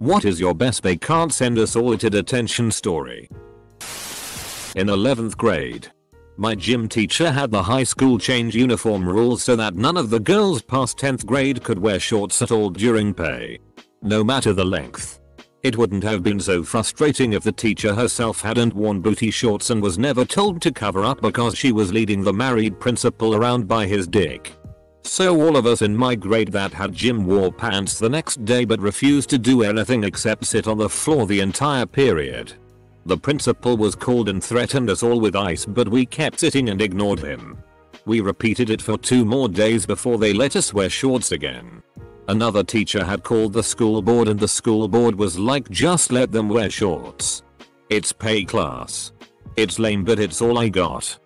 What is your best they can't send us all to detention story? In 11th grade, my gym teacher had the high school change uniform rules so that none of the girls past 10th grade could wear shorts at all during PE. No matter the length. It wouldn't have been so frustrating if the teacher herself hadn't worn booty shorts and was never told to cover up because she was leading the married principal around by his dick. So all of us in my grade that had gym wore pants the next day but refused to do anything except sit on the floor the entire period. The principal was called and threatened us all with ice, but we kept sitting and ignored him. We repeated it for 2 more days before they let us wear shorts again. Another teacher had called the school board and the school board was like, just let them wear shorts. It's PE class. It's lame, but it's all I got.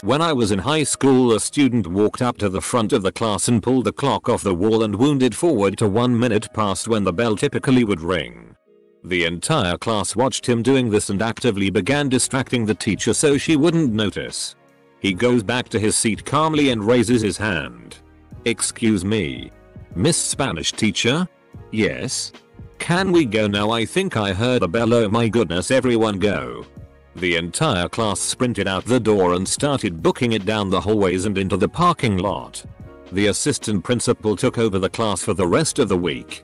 When I was in high school, a student walked up to the front of the class and pulled the clock off the wall and wound it forward to 1 minute past when the bell typically would ring. The entire class watched him doing this and actively began distracting the teacher so she wouldn't notice. He goes back to his seat calmly and raises his hand. Excuse me. Miss Spanish teacher? Yes? Can we go now? I think I heard a bell. Oh my goodness, everyone go. The entire class sprinted out the door and started booking it down the hallways and into the parking lot. The assistant principal took over the class for the rest of the week.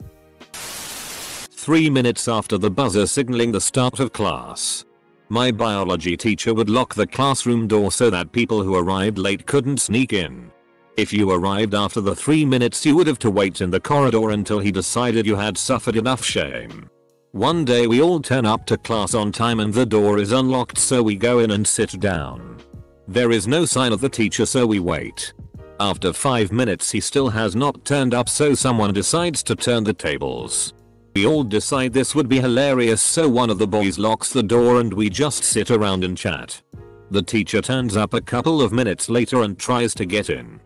3 minutes after the buzzer signaling the start of class, my biology teacher would lock the classroom door so that people who arrived late couldn't sneak in. If you arrived after the 3 minutes, you would have to wait in the corridor until he decided you had suffered enough shame. One day we all turn up to class on time and the door is unlocked, so we go in and sit down. There is no sign of the teacher, so we wait. After 5 minutes he still has not turned up, so someone decides to turn the tables. We all decide this would be hilarious, so one of the boys locks the door and we just sit around and chat. The teacher turns up a couple of minutes later and tries to get in,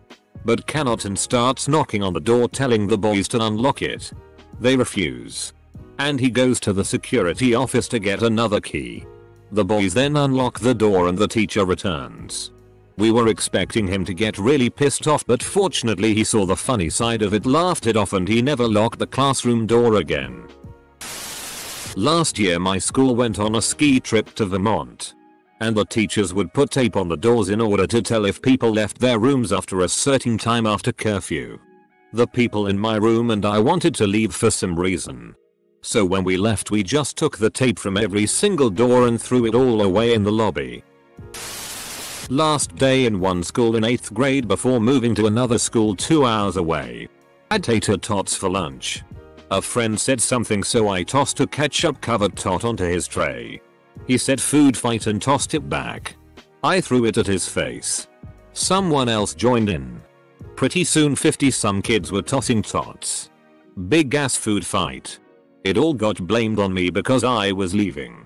but cannot, and starts knocking on the door telling the boys to unlock it. They refuse, and he goes to the security office to get another key. The boys then unlock the door and the teacher returns. We were expecting him to get really pissed off, but fortunately he saw the funny side of it, laughed it off, and he never locked the classroom door again. Last year my school went on a ski trip to Vermont, and the teachers would put tape on the doors in order to tell if people left their rooms after a certain time after curfew. The people in my room and I wanted to leave for some reason. So when we left, we just took the tape from every single door and threw it all away in the lobby. Last day in one school in 8th grade before moving to another school 2 hours away. Had tater tots for lunch. A friend said something, so I tossed a ketchup covered tot onto his tray. He said food fight and tossed it back. I threw it at his face. Someone else joined in. Pretty soon 50 some kids were tossing tots. Big ass food fight. It all got blamed on me because I was leaving.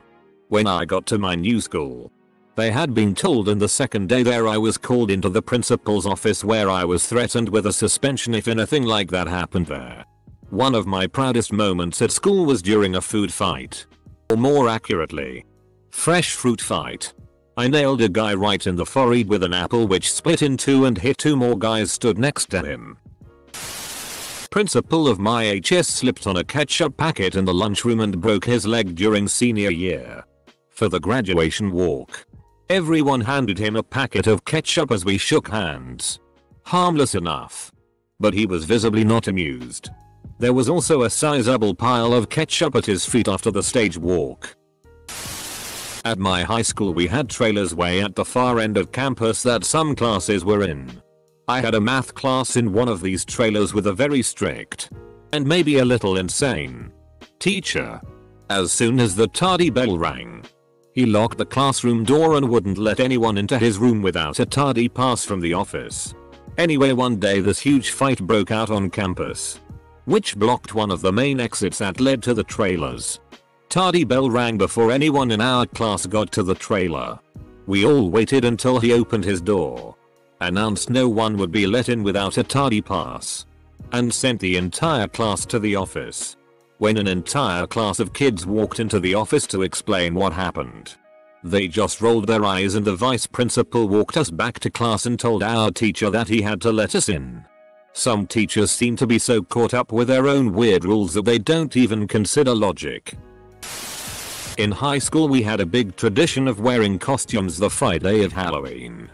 When I got to my new school, they had been told, and the second day there I was called into the principal's office where I was threatened with a suspension if anything like that happened there. One of my proudest moments at school was during a food fight. Or more accurately, fresh fruit fight. I nailed a guy right in the forehead with an apple which split in 2 and hit 2 more guys stood next to him. Principal of my HS slipped on a ketchup packet in the lunchroom and broke his leg during senior year. For the graduation walk, everyone handed him a packet of ketchup as we shook hands. Harmless enough, but he was visibly not amused. There was also a sizable pile of ketchup at his feet after the stage walk. At my high school we had trailers way at the far end of campus that some classes were in. I had a math class in one of these trailers with a very strict, and maybe a little insane, teacher. As soon as the tardy bell rang, he locked the classroom door and wouldn't let anyone into his room without a tardy pass from the office. Anyway, one day this huge fight broke out on campus, which blocked one of the main exits that led to the trailers. Tardy bell rang before anyone in our class got to the trailer. We all waited until he opened his door, announced no one would be let in without a tardy pass, and sent the entire class to the office. When an entire class of kids walked into the office to explain what happened, they just rolled their eyes, and the vice principal walked us back to class and told our teacher that he had to let us in. Some teachers seem to be so caught up with their own weird rules that they don't even consider logic. In high school we had a big tradition of wearing costumes the Friday of Halloween.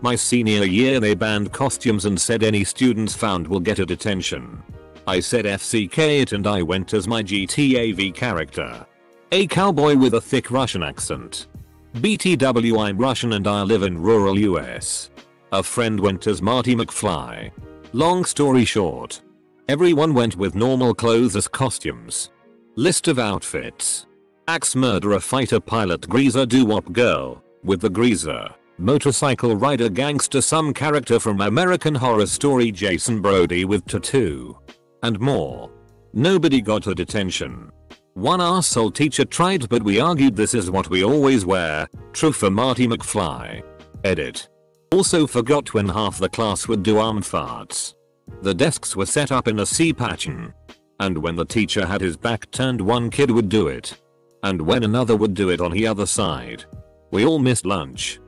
My senior year they banned costumes and said any students found will get a detention. I said FCK it and I went as my GTA V character. A cowboy with a thick Russian accent. BTW I'm Russian and I live in rural US. A friend went as Marty McFly. Long story short, everyone went with normal clothes as costumes. List of outfits. Axe murderer fighter pilot greaser doo-wop girl with the greaser. Motorcycle rider gangster some character from American Horror Story Jason Brody with tattoo. And more. Nobody got a detention. One arsehole teacher tried but we argued this is what we always wear. True for Marty McFly. Edit. Also forgot when half the class would do arm farts. The desks were set up in a C pattern. And when the teacher had his back turned one kid would do it. And when another would do it on the other side. We all missed lunch.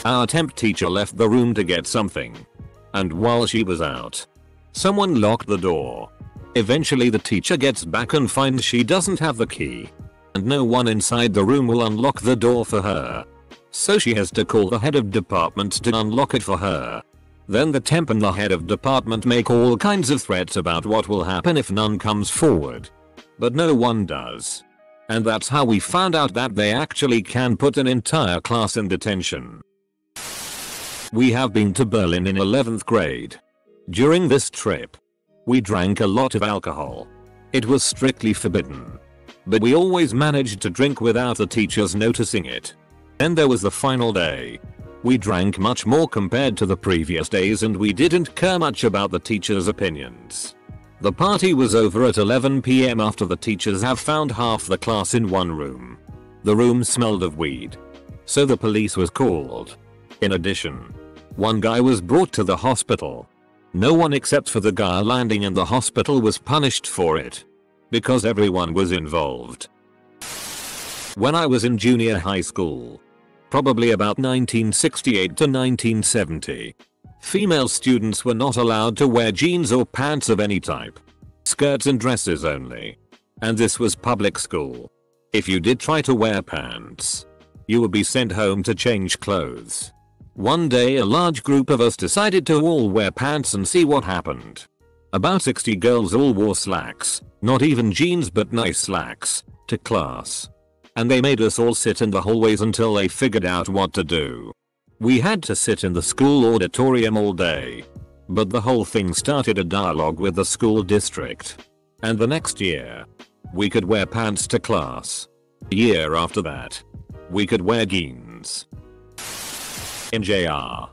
Our temp teacher left the room to get something. And while she was out, someone locked the door. Eventually the teacher gets back and finds she doesn't have the key. And no one inside the room will unlock the door for her. So she has to call the head of department to unlock it for her. Then the temp and the head of department make all kinds of threats about what will happen if none comes forward. But no one does. And that's how we found out that they actually can put an entire class in detention. We have been to Berlin in 11th grade. During this trip, we drank a lot of alcohol. It was strictly forbidden. But we always managed to drink without the teachers noticing it. Then there was the final day. We drank much more compared to the previous days and we didn't care much about the teachers' opinions. The party was over at 11 PM after the teachers have found half the class in one room. The room smelled of weed. So the police was called. In addition, one guy was brought to the hospital. No one except for the guy landing in the hospital was punished for it. Because everyone was involved. When I was in junior high school, probably about 1968 to 1970, female students were not allowed to wear jeans or pants of any type. Skirts and dresses only. And this was public school. If you did try to wear pants, you would be sent home to change clothes. One day a large group of us decided to all wear pants and see what happened. About 60 girls all wore slacks, not even jeans but nice slacks, to class. And they made us all sit in the hallways until they figured out what to do. We had to sit in the school auditorium all day. But the whole thing started a dialogue with the school district. And the next year, we could wear pants to class. A year after that, we could wear jeans. NJR.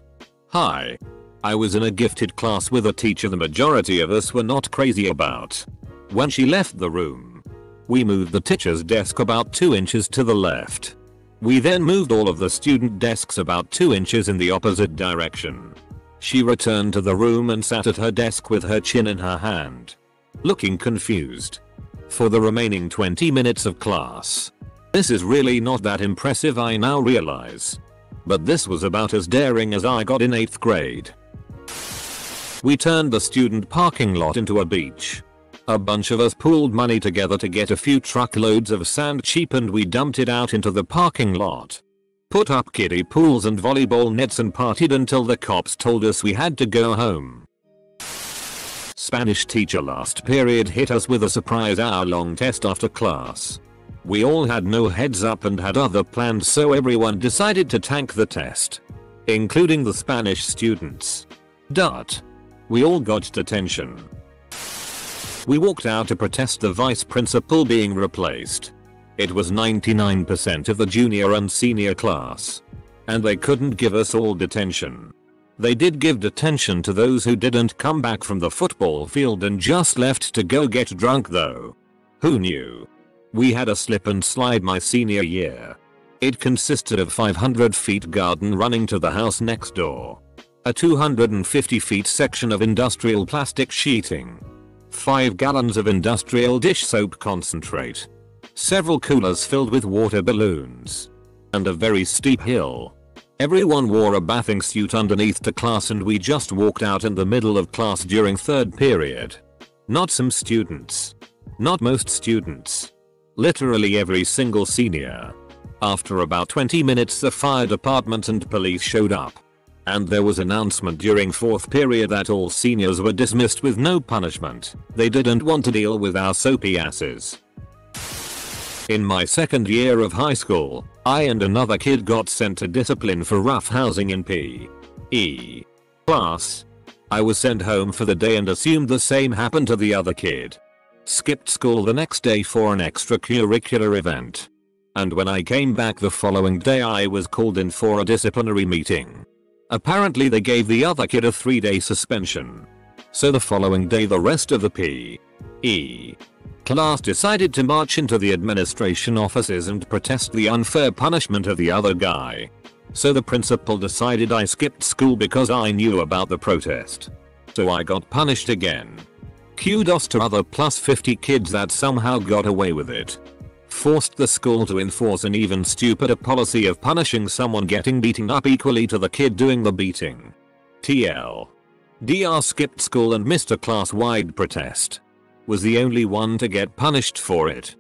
Hi. I was in a gifted class with a teacher the majority of us were not crazy about. When she left the room, we moved the teacher's desk about 2 inches to the left. We then moved all of the student desks about 2 inches in the opposite direction. She returned to the room and sat at her desk with her chin in her hand, looking confused. For the remaining 20 minutes of class. This is really not that impressive I now realize. But this was about as daring as I got in 8th grade. We turned the student parking lot into a beach. A bunch of us pooled money together to get a few truckloads of sand cheap and we dumped it out into the parking lot. Put up kiddie pools and volleyball nets and partied until the cops told us we had to go home. Spanish teacher last period hit us with a surprise hour-long test after class. We all had no heads up and had other plans so everyone decided to tank the test. Including the Spanish students. We all got detention. We walked out to protest the vice principal being replaced. It was 99% of the junior and senior class. And they couldn't give us all detention. They did give detention to those who didn't come back from the football field and just left to go get drunk though. Who knew? We had a slip and slide my senior year. It consisted of 500 feet garden running to the house next door. A 250 feet section of industrial plastic sheeting. 5 gallons of industrial dish soap concentrate. Several coolers filled with water balloons. And a very steep hill. Everyone wore a bathing suit underneath to class and we just walked out in the middle of class during third period. Not some students. Not most students. Literally every single senior. After about 20 minutes the fire department and police showed up. And there was announcement during fourth period that all seniors were dismissed with no punishment. They didn't want to deal with our soapy asses. In my second year of high school, I and another kid got sent to discipline for roughhousing in PE class. I was sent home for the day and assumed the same happened to the other kid. Skipped school the next day for an extracurricular event. And when I came back the following day I was called in for a disciplinary meeting. Apparently they gave the other kid a 3-day suspension. So the following day the rest of the PE class decided to march into the administration offices and protest the unfair punishment of the other guy. So the principal decided I skipped school because I knew about the protest. So I got punished again. Kudos to other plus 50 kids that somehow got away with it. Forced the school to enforce an even stupider policy of punishing someone getting beaten up equally to the kid doing the beating. DR skipped school and missed a class-wide protest. Was the only one to get punished for it.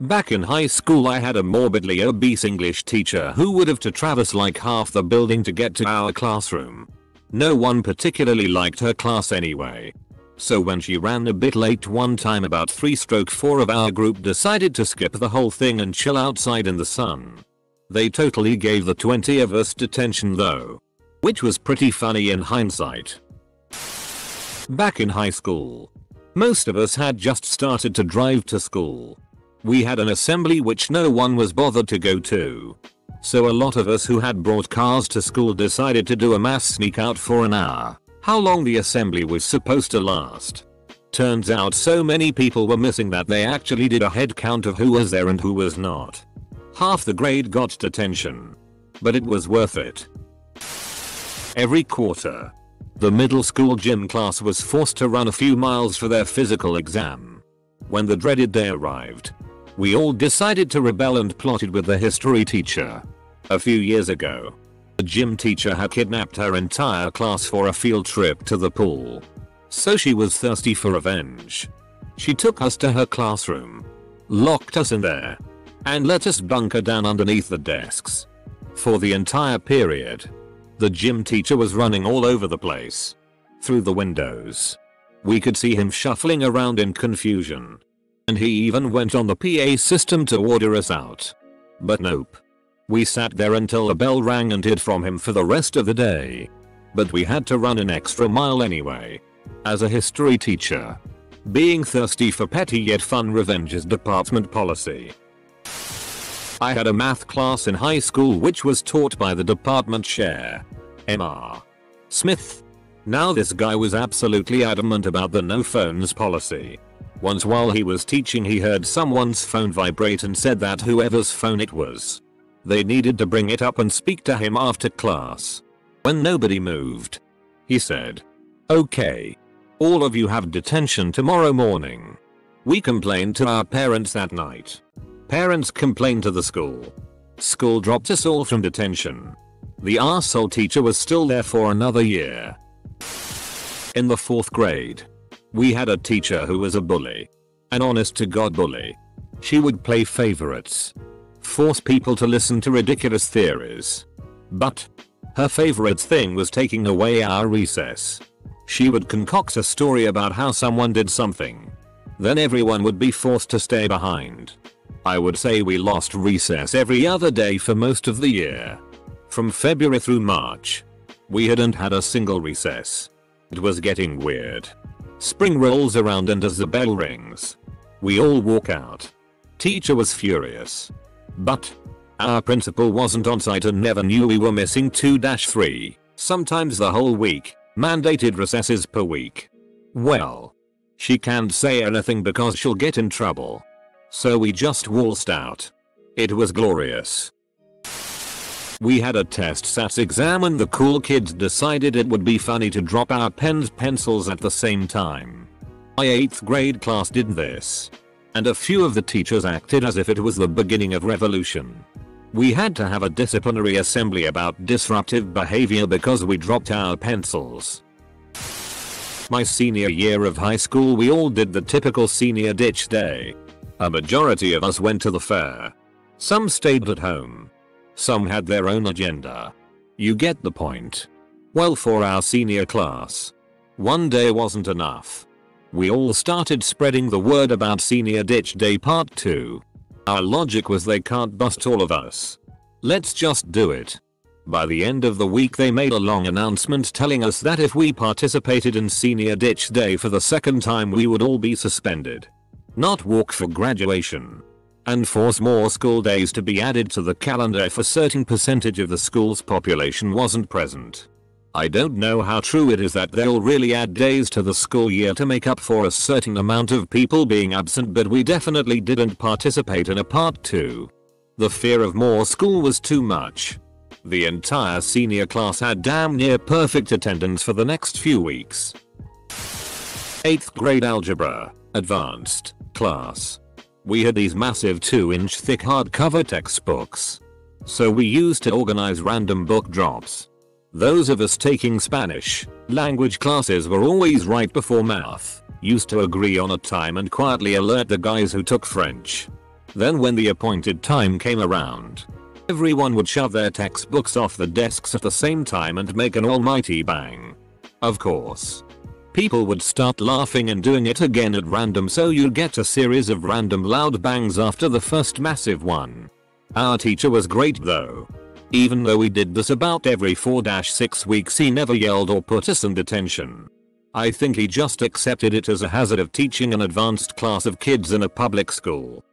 Back in high school I had a morbidly obese English teacher who would have to traverse like half the building to get to our classroom. No one particularly liked her class anyway. So when she ran a bit late one time about 3/4 of our group decided to skip the whole thing and chill outside in the sun. They totally gave the 20 of us detention though. Which was pretty funny in hindsight. Back in high school, most of us had just started to drive to school. We had an assembly which no one was bothered to go to. So a lot of us who had brought cars to school decided to do a mass sneak out for an hour. How long the assembly was supposed to last. Turns out so many people were missing that they actually did a head count of who was there and who was not. Half the grade got detention. But it was worth it. Every quarter, the middle school gym class was forced to run a few miles for their physical exam. When the dreaded day arrived, we all decided to rebel and plotted with the history teacher. A few years ago, the gym teacher had kidnapped her entire class for a field trip to the pool. So she was thirsty for revenge. She took us to her classroom, locked us in there, and let us bunker down underneath the desks. For the entire period, the gym teacher was running all over the place. Through the windows, we could see him shuffling around in confusion. And he even went on the PA system to order us out. But nope. We sat there until the bell rang and hid from him for the rest of the day. But we had to run an extra mile anyway. As a history teacher, being thirsty for petty yet fun revenge is department policy. I had a math class in high school which was taught by the department chair, Mr. Smith. Now this guy was absolutely adamant about the no phones policy. Once while he was teaching he heard someone's phone vibrate and said that whoever's phone it was, they needed to bring it up and speak to him after class. When nobody moved, he said, "Okay. All of you have detention tomorrow morning." We complained to our parents that night. Parents complained to the school. School dropped us all from detention. The arsehole teacher was still there for another year. In the 4th grade, we had a teacher who was a bully. An honest to God bully. She would play favorites. Force people to listen to ridiculous theories. But her favorite thing was taking away our recess. She would concoct a story about how someone did something. Then everyone would be forced to stay behind. I would say we lost recess every other day for most of the year. From February through March, we hadn't had a single recess. It was getting weird. Spring rolls around and as the bell rings, we all walk out. Teacher was furious. But our principal wasn't on site and never knew we were missing 2-3, sometimes the whole week, mandated recesses per week. Well, she can't say anything because she'll get in trouble. So we just waltzed out. It was glorious. We had a test SATs exam and the cool kids decided it would be funny to drop our pencils at the same time. My 8th grade class did this. And a few of the teachers acted as if it was the beginning of revolution. We had to have a disciplinary assembly about disruptive behavior because we dropped our pencils. My senior year of high school, we all did the typical senior ditch day. A majority of us went to the fair. Some stayed at home. Some had their own agenda. You get the point. Well, for our senior class, one day wasn't enough. We all started spreading the word about Senior Ditch Day Part 2. Our logic was they can't bust all of us. Let's just do it. By the end of the week they made a long announcement telling us that if we participated in Senior Ditch Day for the second time we would all be suspended. Not walk for graduation. And force more school days to be added to the calendar if a certain percentage of the school's population wasn't present. I don't know how true it is that they'll really add days to the school year to make up for a certain amount of people being absent, but we definitely didn't participate in a part 2. The fear of more school was too much. The entire senior class had damn near perfect attendance for the next few weeks. 8th grade algebra, advanced, class. We had these massive 2-inch thick hardcover textbooks. So we used to organize random book drops. Those of us taking Spanish language classes were always right before math, used to agree on a time and quietly alert the guys who took French. Then when the appointed time came around, everyone would shove their textbooks off the desks at the same time and make an almighty bang. Of course, people would start laughing and doing it again at random, so you'd get a series of random loud bangs after the first massive one. Our teacher was great though. Even though we did this about every 4-6 weeks, he never yelled or put us in detention. I think he just accepted it as a hazard of teaching an advanced class of kids in a public school.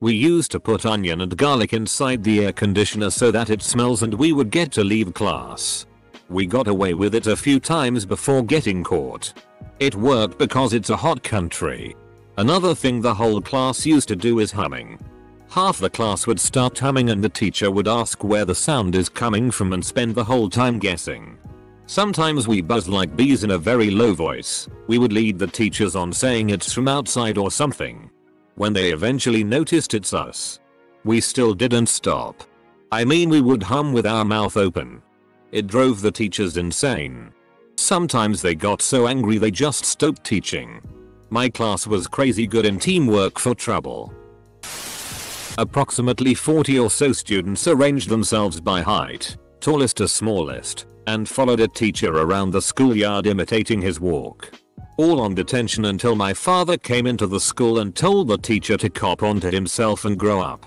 We used to put onion and garlic inside the air conditioner so that it smells and we would get to leave class. We got away with it a few times before getting caught. It worked because it's a hot country. Another thing the whole class used to do is humming. Half the class would start humming and the teacher would ask where the sound is coming from and spend the whole time guessing. Sometimes we buzzed like bees in a very low voice. We would lead the teachers on saying it's from outside or something. When they eventually noticed it's us, we still didn't stop. I mean, we would hum with our mouth open. It drove the teachers insane. Sometimes they got so angry they just stopped teaching. My class was crazy good in teamwork for trouble. Approximately 40 or so students arranged themselves by height, tallest to smallest, and followed a teacher around the schoolyard imitating his walk. All on detention until my father came into the school and told the teacher to cop onto himself and grow up.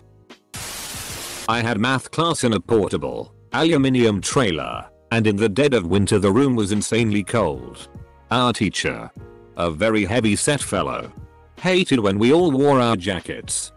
I had math class in a portable, aluminium trailer, and in the dead of winter the room was insanely cold. Our teacher, a very heavy-set fellow, hated when we all wore our jackets.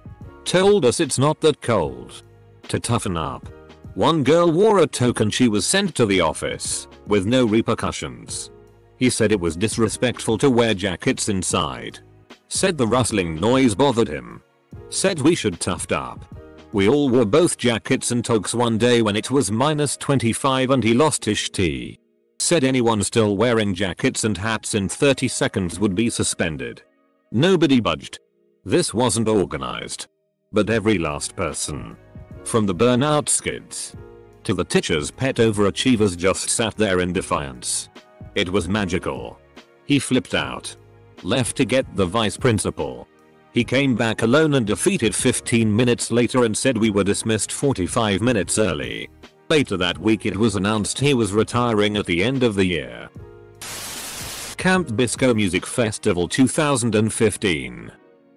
Told us it's not that cold. To toughen up. One girl wore a toque and she was sent to the office, with no repercussions. He said it was disrespectful to wear jackets inside. Said the rustling noise bothered him. Said we should tough up. We all wore both jackets and toques one day when it was -25 and he lost his tea. Said anyone still wearing jackets and hats in 30 seconds would be suspended. Nobody budged. This wasn't organized. But every last person, from the burnout skids to the teacher's pet overachievers, just sat there in defiance. It was magical. He flipped out. Left to get the vice principal. He came back alone and defeated 15 minutes later and said we were dismissed 45 minutes early. Later that week it was announced he was retiring at the end of the year. Camp Bisco Music Festival 2015.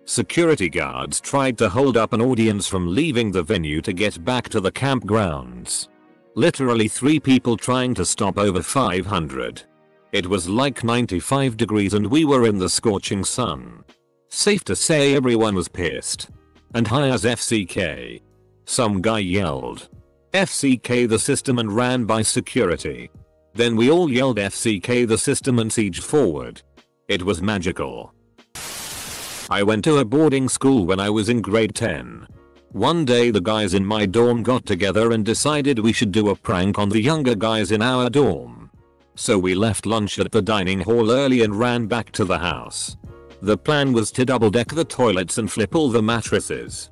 Security guards tried to hold up an audience from leaving the venue to get back to the campgrounds. Literally 3 people trying to stop over 500. It was like 95 degrees and we were in the scorching sun. Safe to say everyone was pissed. And high as FCK. Some guy yelled, "FCK the system," and ran by security. Then we all yelled "FCK the system" and sieged forward. It was magical. I went to a boarding school when I was in grade 10. One day the guys in my dorm got together and decided we should do a prank on the younger guys in our dorm. So we left lunch at the dining hall early and ran back to the house. The plan was to double deck the toilets and flip all the mattresses.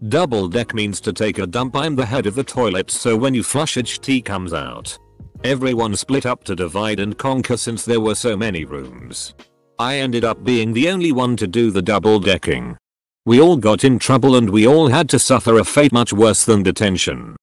Double deck means to take a dump. I'm the head of the toilet, so when you flush HT comes out. Everyone split up to divide and conquer since there were so many rooms. I ended up being the only one to do the double decking. We all got in trouble and we all had to suffer a fate much worse than detention.